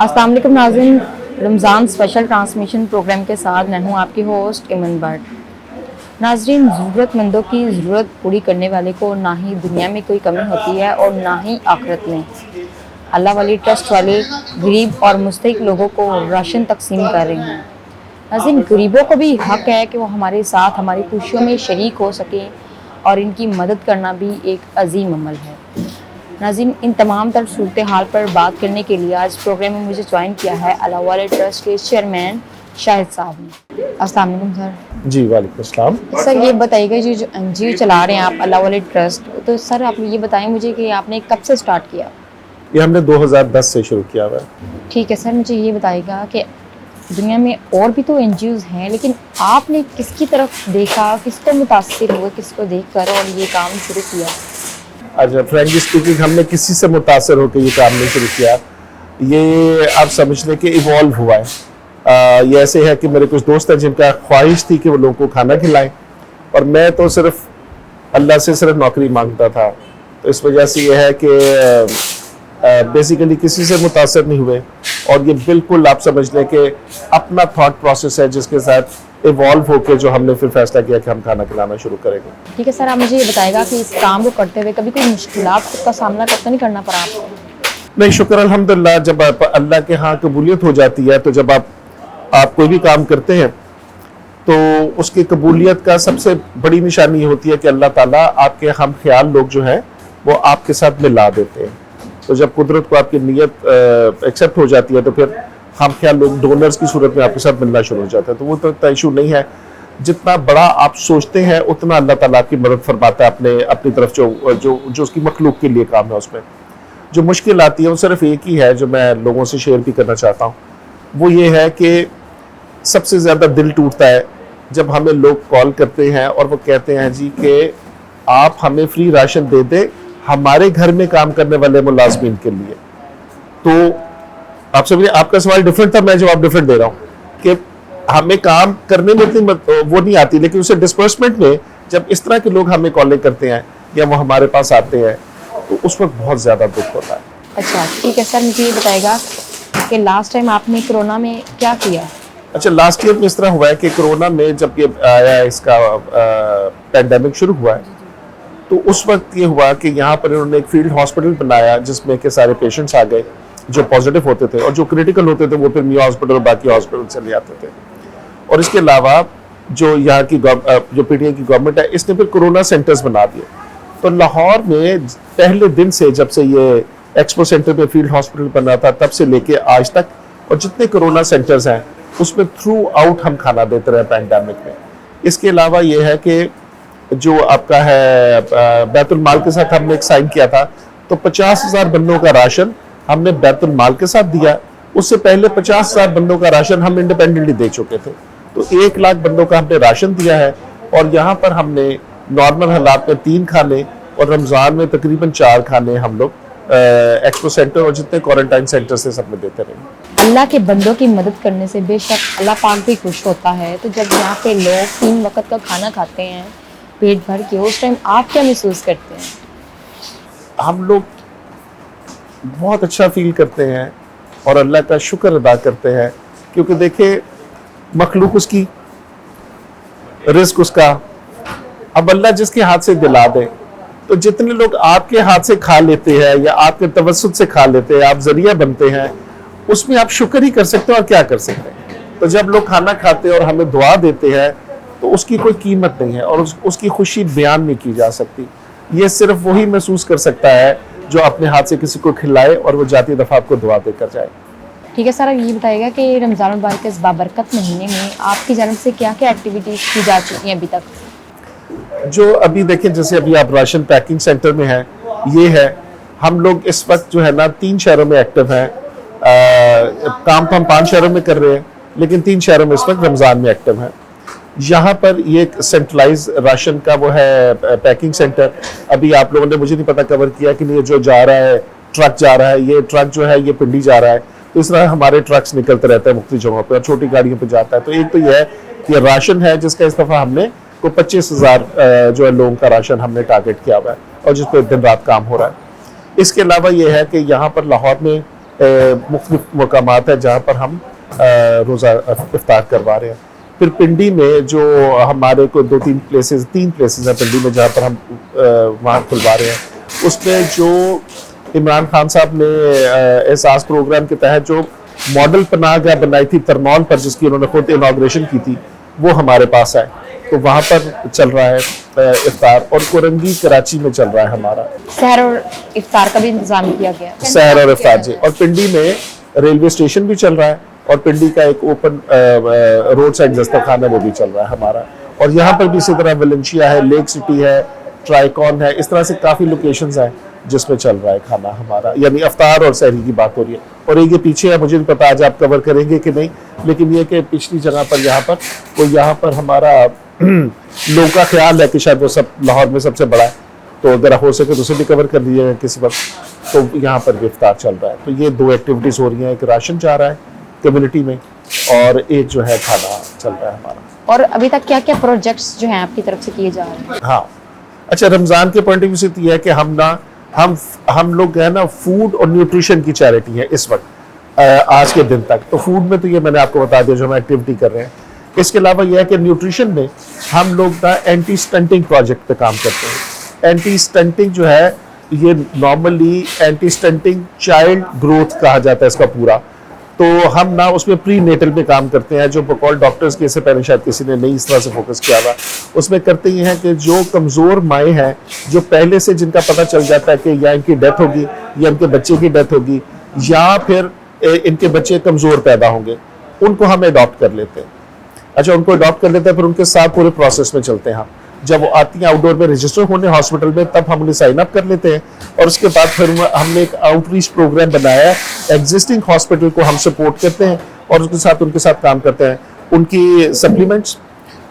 अस्सलाम वालेकुम नाज़रीन, रमज़ान स्पेशल ट्रांसमिशन प्रोग्राम के साथ मैं हूँ आपकी होस्ट इमन भट्ट। नाज़रीन, ज़रूरतमंदों की ज़रूरत पूरी करने वाले को ना ही दुनिया में कोई कमी होती है और ना ही आखिरत में। अल्लाह वाली ट्रस्ट वाले गरीब और मुस्तहिक लोगों को राशन तकसीम कर रहे हैं। नाज़रीन, गरीबों को भी हक़ है कि वो हमारे साथ हमारी खुशियों में शरीक हो सकें और इनकी मदद करना भी एक अजीम अमल है। नाज़रीन, इन तमाम तर सूरत हाल पर बात करने के लिए आज प्रोग्राम में मुझे ज्वाइन किया है अल्लाह वाले ट्रस्ट के चेयरमैन शाहिद साहब ने। अस्सलाम वालेकुम सर। जी वालेकुम अस्सलाम। सर, ये बताइएगा जी, जो NGO चला रहे हैं आप अल्लाह वाले ट्रस्ट, तो सर आप ये बताएं मुझे कि आपने कब से स्टार्ट किया? ये हमने 2010 से शुरू किया हुआ है। ठीक है सर, मुझे ये बताइएगा कि दुनिया में और भी तो NGOs हैं, लेकिन आपने किसकी तरफ देखा, किसको मुतासिर हुए, किसको देखकर और ये काम शुरू किया? अच्छा, फ्रेंकली स्पीकिंग, हमने किसी से मुतासर होकर ये काम नहीं शुरू किया। ये आप समझ लें कि इवॉल्व हुआ है। ये ऐसे है कि मेरे कुछ दोस्त हैं जिनका ख्वाहिश थी कि वो लोगों को खाना खिलाएं, और मैं तो सिर्फ अल्लाह से सिर्फ नौकरी मांगता था। तो इस वजह से ये है कि बेसिकली किसी से मुतासर नहीं हुए, और ये बिल्कुल आप समझ लें कि अपना थॉट प्रोसेस है जिसके साथ इवॉल्व होकर जो हमने फिर फैसला किया कि हम खाना खिलाना शुरू करेंगे। ठीक है सर, आप मुझे ये बताएगा कि इस काम को करते हुए कभी कोई मुश्किलात का सामना तो नहीं करना पड़ा आपको? नहीं, शुक्र अल्हम्दुलिल्लाह, जब अल्लाह के यहाँ कबूलियत हो जाती है, तो जब आप कोई भी काम करते हैं तो उसकी कबूलियत का सबसे बड़ी निशानी ये होती है कि अल्लाह ताला आपके हम ख्याल लोग जो हैं वो आपके साथ मिला देते हैं। तो जब कुदरत को आपकी नीयत एक्सेप्ट हो जाती है तो फिर हम ख्याल लोग डोनर्स की सूरत में आपके साथ मिलना शुरू हो जाता है। तो वो तो इशू नहीं है। जितना बड़ा आप सोचते हैं उतना अल्लाह ताला आपकी मदद फरमाता है अपनी तरफ जो उसकी मखलूक के लिए काम है। उसमें जो मुश्किल आती है वो सिर्फ एक ही है जो मैं लोगों से शेयर भी करना चाहता हूँ। वो ये है कि सबसे ज़्यादा दिल टूटता है जब हमें लोग कॉल करते हैं और वो कहते हैं जी कि आप हमें फ्री राशन दे दें हमारे घर में काम करने वाले मुलाजमीन के लिए। तो आप समझिए, आपका सवाल डिफरेंट था, मैं जवाब डिफरेंट दे रहा हूँ कि हमें काम करने में इतनी वो नहीं आती, लेकिन उसे डिस्पर्समेंट में जब इस तरह के लोग हमें कॉलिंग करते हैं या वो हमारे पास आते हैं तो उस वक्त बहुत ज़्यादा दुख होता है। अच्छा, ठीक है सर, मुझे ये बताएगा कि लास्ट टाइम आपने कोरोना में क्या किया? अच्छा, लास्ट ईयर में इस तरह हुआ है कि कोरोना में जब ये आया, इसका पैंडेमिक शुरू हुआ है, तो उस वक्त ये हुआ कि यहाँ पर इन्होंने एक फील्ड हॉस्पिटल बनाया जिसमें के सारे पेशेंट्स आ गए जो पॉजिटिव होते थे, और जो क्रिटिकल होते थे वो फिर मियां हॉस्पिटल और बाकी हॉस्पिटल चले जाते थे। और इसके अलावा जो यहाँ की जो PTI की गवर्नमेंट है, इसने फिर कोरोना सेंटर्स बना दिए। तो लाहौर में पहले दिन से, जब से ये एक्सपो सेंटर पे फील्ड हॉस्पिटल बना था, तब से लेके आज तक, और जितने कोरोना सेंटर्स हैं उसमें थ्रू आउट हम खाना देते रहे पैंडेमिक में। इसके अलावा ये है कि जो आपका है बैतुल माल के साथ हमने एक साइन किया था, तो 50,000 बंदों का राशन हमने बैतुल माल के साथ दिया। उससे पहले 50,000 बंदों का राशन हम इंडिपेंडेंटली दे चुके थे। तो 1 लाख बंदों का हमने राशन दिया है, और यहाँ पर हमने नॉर्मल हालात में 3 खाने और रमज़ान में तकरीबन 4 खाने हम लोग एक्सपो सेंटर और जितने क्वारंटाइन सेंटर से सब में देते रहे। अल्लाह के बंदों की मदद करने से बेशक अल्लाह पाक भी खुश होता है। तो जब यहाँ पे लोग 3 वक्त का खाना खाते हैं पेट भर के, उस टाइम आप क्या महसूस करते हैं? हम लोग बहुत अच्छा फील करते हैं और अल्लाह का शुक्र अदा करते हैं, क्योंकि देखिए मखलूक उसकी, रिस्क उसका। अब अल्लाह जिसके हाथ से दिला दे, तो जितने लोग आपके हाथ से खा लेते हैं या आपके तवस्सुत से खा लेते हैं, आप जरिया बनते हैं, उसमें आप शुक्र ही कर सकते हो और क्या कर सकते हैं। तो जब लोग खाना खाते हैं और हमें दुआ देते हैं तो उसकी कोई कीमत नहीं है और उसकी खुशी बयान नहीं की जा सकती। ये सिर्फ वही महसूस कर सकता है जो अपने हाथ से किसी को खिलाए और वो जाती दफ़ा आपको दुआ देकर जाए। ठीक है सर, ये बताइएगा कि रमज़ान मुबारक के इस बाबरकत महीने में आपकी जानब से क्या क्या एक्टिविटीज़ की जा चुकी हैं अभी तक? जो अभी देखें, जैसे अभी आप राशन पैकिंग सेंटर में हैं, ये है, हम लोग इस वक्त जो है ना 3 शहरों में एक्टिव हैं। काम तो हम 5 शहरों में कर रहे हैं, लेकिन 3 शहरों में इस वक्त रमज़ान में एक्टिव हैं। यहाँ पर ये एक सेंट्रलाइज राशन का वो है पैकिंग सेंटर। अभी आप लोगों ने, मुझे नहीं पता कवर किया कि नहीं, जो जा रहा है ट्रक जा रहा है, ये ट्रक जो है ये पिंडी जा रहा है। तो इस तरह हमारे ट्रक्स निकलते रहते हैं मुख्तलिफ जगहों पे और छोटी गाड़ियों पे जाता है। तो एक तो ये है कि राशन है जिसका इस दफ़ा हमने को 25,000 जो है लोगों का राशन हमने टारगेट किया हुआ है और जिस पर दिन रात काम हो रहा है। इसके अलावा ये है कि यहाँ पर लाहौर में मुख्तलिफ मकामात है जहाँ पर हम रोज़ा इफ्तार करवा रहे हैं। फिर पिंडी में जो हमारे को तीन प्लेसेस हैं पिंडी में जहाँ पर हम वहाँ खुलवा रहे हैं। उसमें जो इमरान खान साहब ने एहसास प्रोग्राम के तहत जो मॉडल पनाहगाह बनाई थी तरनौल पर, जिसकी उन्होंने खुद इनाग्रेशन की थी, वो हमारे पास है। तो वहाँ पर चल रहा है इफ्तार। और कोरंगी कराची में चल रहा है हमारा सहर और इफ्तार का भी इंतजाम किया गया है। सहर और इफ्तार जी। और पिंडी में रेलवे स्टेशन भी चल रहा है और पिंडी का एक ओपन रोड साइड दस्तरखाना वो भी चल रहा है हमारा। और यहाँ पर भी इसी तरह वेलेंशिया है, लेक सिटी है, ट्राइकॉन है, इस तरह से काफ़ी लोकेशंस हैं जिसमें चल रहा है खाना हमारा। यानी अफ्तार और सहरी की बात हो रही है। और एक ये पीछे है, मुझे नहीं पता आज आप कवर करेंगे कि नहीं, लेकिन ये कि पिछली जगह पर यहाँ पर हमारा लोगों का ख्याल है कि शायद वो सब लाहौर में सबसे बड़ा है, तो अगर हो सके तो उसे भी कवर कर दीजिएगा किसी वक्त। तो यहाँ पर भी इफ्तार चल रहा है। तो ये 2 एक्टिविटीज़ हो रही हैं, एक राशन जा रहा है कम्युनिटी में और एक जो है खाना चल रहा है हमारा। और अभी तक क्या क्या प्रोजेक्ट्स जो हैं आपकी तरफ से किए जा रहे हैं? हाँ, अच्छा, रमज़ान के पॉइंट ऑफ व्यू से तो यह है कि हम लोग है ना फूड और न्यूट्रिशन की चैरिटी है इस वक्त आज के दिन तक। तो फूड में तो ये मैंने आपको बता दिया जो हम एक्टिविटी कर रहे हैं। इसके अलावा यह है कि न्यूट्रिशन में हम लोग ना एंटी स्टंटिंग प्रोजेक्ट पे काम करते हैं। एंटी स्टंटिंग जो है ये normally anti stunting child growth कहा जाता है इसका पूरा। तो हम ना उसमें प्री नेटल में काम करते हैं, जो बकौल डॉक्टर्स के इससे पहले शायद किसी ने नहीं इस तरह से फोकस किया हुआ। उसमें करते ही हैं कि जो कमज़ोर माएँ हैं, जो पहले से जिनका पता चल जाता है कि या इनकी डेथ होगी या इनके बच्चे की डेथ होगी या फिर इनके बच्चे कमज़ोर पैदा होंगे, उनको हम अडॉप्ट कर लेते हैं। अच्छा, उनको अडॉप्ट कर लेते हैं, फिर उनके साथ पूरे प्रोसेस में चलते हैं हम। जब वो आती हैं आउटडोर में रजिस्टर होने हॉस्पिटल में, तब हम उन्हें साइन अप कर लेते हैं। और उसके बाद फिर हमने एक आउटरीच प्रोग्राम बनाया है। एग्जिस्टिंग हॉस्पिटल को हम सपोर्ट करते हैं और उनके साथ काम करते हैं। उनकी सप्लीमेंट्स,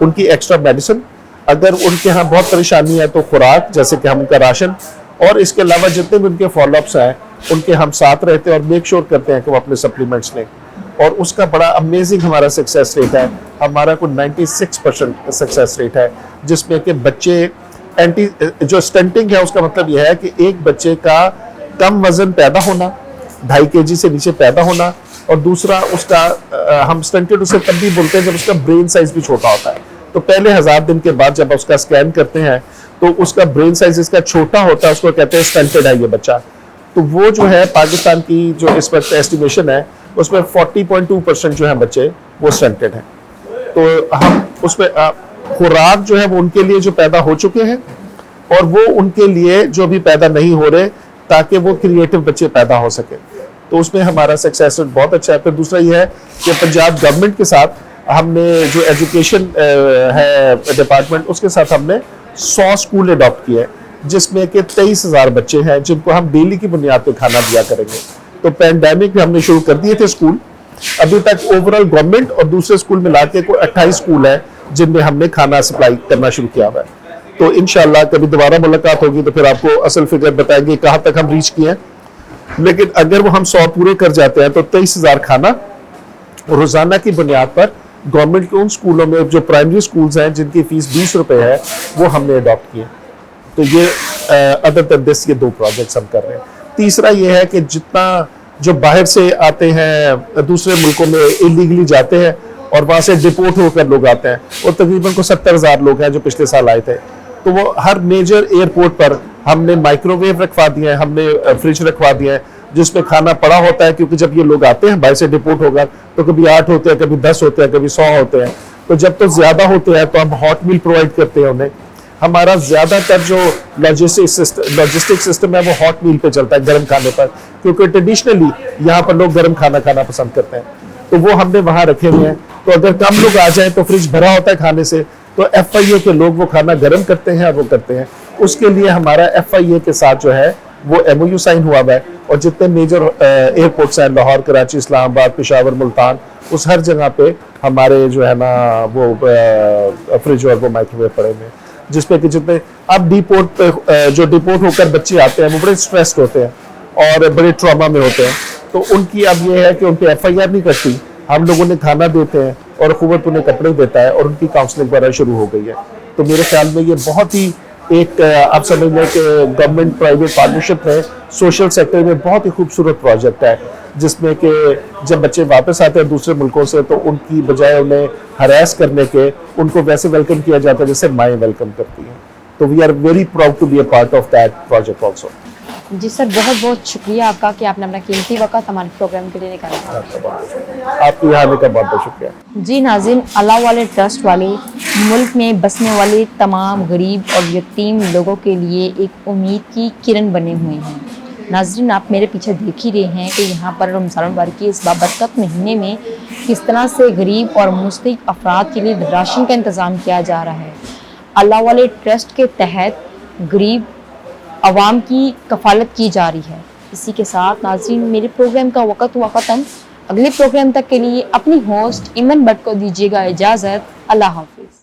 उनकी एक्स्ट्रा मेडिसिन, अगर उनके यहाँ बहुत परेशानी है तो खुराक, जैसे कि हम उनका राशन, और इसके अलावा जितने भी उनके फॉलोअप्स हैं उनके हम साथ रहते हैं और मेक श्योर करते हैं कि वो अपने सप्लीमेंट्स लें। और उसका बड़ा अमेजिंग हमारा सक्सेस रेट है। हमारा को 96% सक्सेस रेट है, जिसमें कि बच्चे जो स्टंटिंग है उसका मतलब यह है कि एक बच्चे का कम वजन पैदा होना, 2.5 kg से नीचे पैदा होना, और दूसरा उसका हम स्टंटेड उसे तब भी बोलते हैं जब उसका ब्रेन साइज भी छोटा होता है। तो पहले 1000 दिन के बाद जब उसका स्कैन करते हैं तो उसका ब्रेन साइज इसका छोटा होता है, उसको कहते हैं स्टंटेड है ये बच्चा। तो वो जो है पाकिस्तान की जो इस वक्त एस्टिमेशन है उसमें 40.2% जो है बच्चे वो स्टंटेड हैं। तो हम उसमें खुराक जो है वो उनके लिए जो पैदा हो चुके हैं और वो उनके लिए जो भी पैदा नहीं हो रहे, ताकि वो क्रिएटिव बच्चे पैदा हो सके। तो उसमें हमारा सक्सेस रेट बहुत अच्छा है। फिर दूसरा ये है कि पंजाब गवर्नमेंट के साथ हमने जो एजुकेशन है डिपार्टमेंट, उसके साथ हमने 100 स्कूल अडॉप्ट किए, जिसमें कि 23,000 बच्चे हैं जिनको हम डेली की बुनियाद पर खाना दिया करेंगे। तो पैंडेमिक में हमने शुरू कर दिए थे स्कूल। अभी तक ओवरऑल गवर्नमेंट और दूसरे स्कूल मिला के कोई 28 स्कूल है जिनमें हमने खाना सप्लाई करना शुरू किया हुआ है। तो इंशाल्लाह कभी दोबारा मुलाकात होगी तो फिर आपको असल फिगर बताएंगे कहाँ तक हम रीच किए हैं। लेकिन अगर वो हम 100 पूरे कर जाते हैं तो 23,000 खाना रोजाना की बुनियाद पर गवर्नमेंट के उन स्कूलों में जो प्राइमरी स्कूल्स हैं जिनकी फीस 20 रुपए है, वो हमने अडॉप्ट किए। तो ये अदर देन दिस ये 2 प्रोजेक्ट्स हम कर रहे हैं। तीसरा ये है कि जितना जो बाहर से आते हैं दूसरे मुल्कों में इलीगली जाते हैं और वहाँ से डिपोर्ट होकर लोग आते हैं, वो तकरीबन को 70,000 लोग हैं जो पिछले साल आए थे। तो वो हर मेजर एयरपोर्ट पर हमने माइक्रोवेव रखवा दिए हैं, हमने फ्रिज रखवा दिया है जिसमें खाना पड़ा होता है, क्योंकि जब ये लोग आते हैं बाहर से डिपोर्ट होकर तो कभी 8 होते हैं, कभी 10 होते हैं, कभी 100 होते हैं। तो जब तो ज्यादा होते हैं तो हम हॉट मील प्रोवाइड करते हैं उन्हें। हमारा ज्यादातर जो लॉजिस्टिक सिस्टम है वो हॉट मील पे चलता है, गर्म खाने पर, क्योंकि ट्रेडिशनली यहाँ पर लोग गर्म खाना खाना पसंद करते हैं। तो वो हमने वहां रखे हुए हैं। तो अगर कम लोग आ जाए तो फ्रिज भरा होता है खाने से, तो FIA के लोग वो खाना गर्म करते हैं और वो करते हैं। उसके लिए हमारा FIA के साथ जो है वो MOU साइन हुआ है, और जितने मेजर एयरपोर्ट्स हैं, लाहौर, कराची, इस्लामाबाद, पेशावर, मुल्तान, उस हर जगह पे हमारे जो है ना वो फ्रिज और वो माइक्रोवेव पड़े हुए हैं, जिसपे कि जितने अब डिपोर्ट पे जो डिपोर्ट होकर बच्चे आते हैं वो बड़े स्ट्रेस्ड होते हैं और बड़े ट्रॉमा में होते हैं। तो उनकी अब ये है कि उन पे FIR नहीं करती, हम लोग उन्हें खाना देते हैं और हुकूमत उन्हें कपड़े देता है और उनकी काउंसलिंग वगैरह शुरू हो गई है। तो मेरे ख्याल में ये बहुत ही एक आप समझ लें कि गवर्नमेंट प्राइवेट पार्टनरशिप में सोशल सेक्टर में बहुत ही खूबसूरत प्रोजेक्ट है, जिसमें कि जब बच्चे वापस आते हैं दूसरे मुल्कों से तो उनकी बजाय उन्हें हरास करने के उनको वैसे वेलकम किया जाता है जैसे माएँ वेलकम करती हैं। तो we are very proud to be a part of that project also. जी सर, बहुत बहुत शुक्रिया आपका कि आपने अपना कीमती वक्त हमारे प्रोग्राम के लिए निकाला। आपके यहाँ आने का बहुत बहुत शुक्रिया। जी नाज़रीन, अल्लाह वाले ट्रस्ट वाले मुल्क में बसने वाले तमाम गरीब और यतीम लोगों के लिए एक उम्मीद की किरण बने हुए हैं। नाज़रीन, आप मेरे पीछे देख ही रहे हैं कि यहाँ पर रमज़ान मुबारक के इस बाबरकत महीने में किस तरह से गरीब और मुस्तहिक अफराद के लिए राशन का इंतज़ाम किया जा रहा है। अल्लाह वाले ट्रस्ट के तहत गरीब आवाम की कफालत की जा रही है। इसी के साथ नाज़रीन, मेरे प्रोग्राम का वक़्त हुआ ख़त्म। अगले प्रोग्राम तक के लिए अपनी होस्ट इमन भट्ट को दीजिएगा इजाज़त। अल्लाह हाफ़िज़।